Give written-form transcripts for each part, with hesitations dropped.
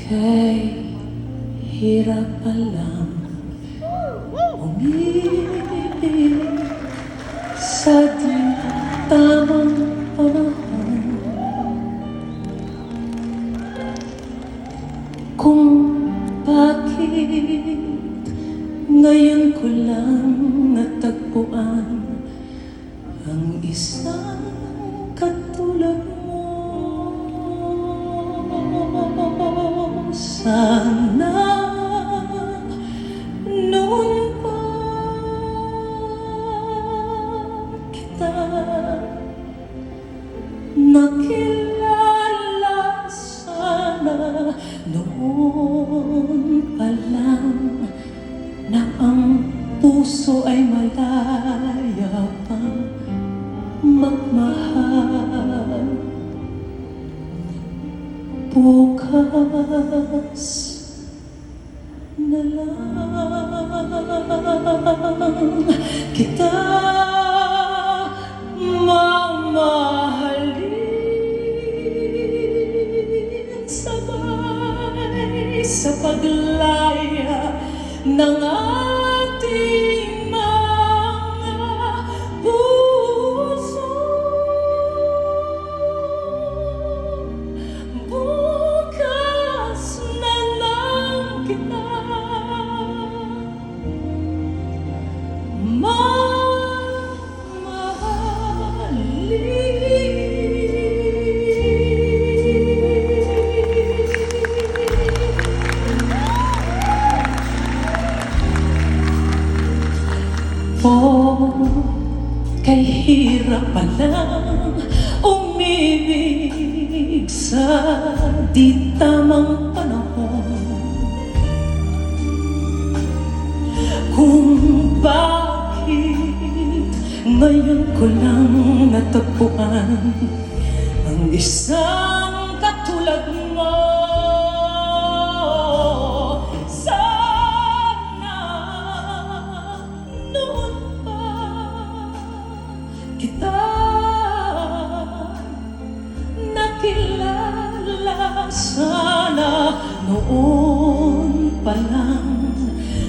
Kay hirap palang umibig sa di tamang panahon. Kung bakit ngayon ko lang natagpuan ang isang katulad mo. Sana noon pa kita nakilala, sana noon pa lang na ang puso ay malaya pang magmahal. Bukas na lang kita mamahalin, sabay sa paglaya ng ating mga puso. Bukas na lang kita kay hirap palang umibig sa di tamang panahon. Kung bakit ngayon ko lang natagpuan ang isang katulad mo. Kita nakilala, sana noon pa lang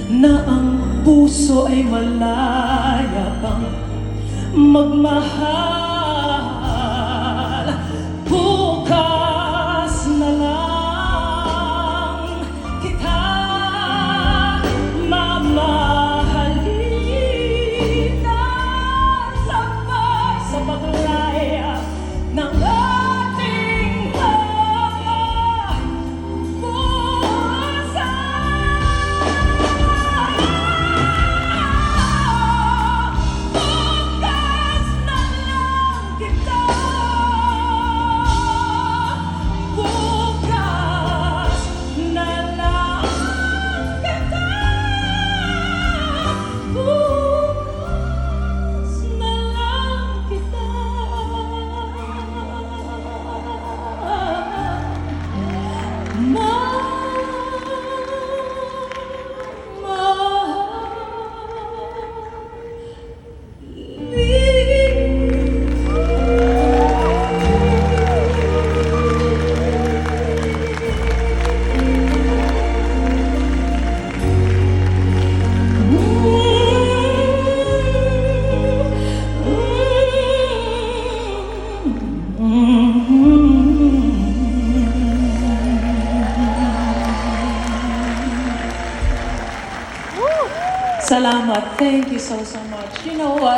na ang puso ay malaya pang magmahal. Bukas na lang kita mamahalin sa paglaya ng ating mga puso. Bukas na lang kita, bukas na lang kita, bukas na lang kita. Salamat. Thank you so much. You know what?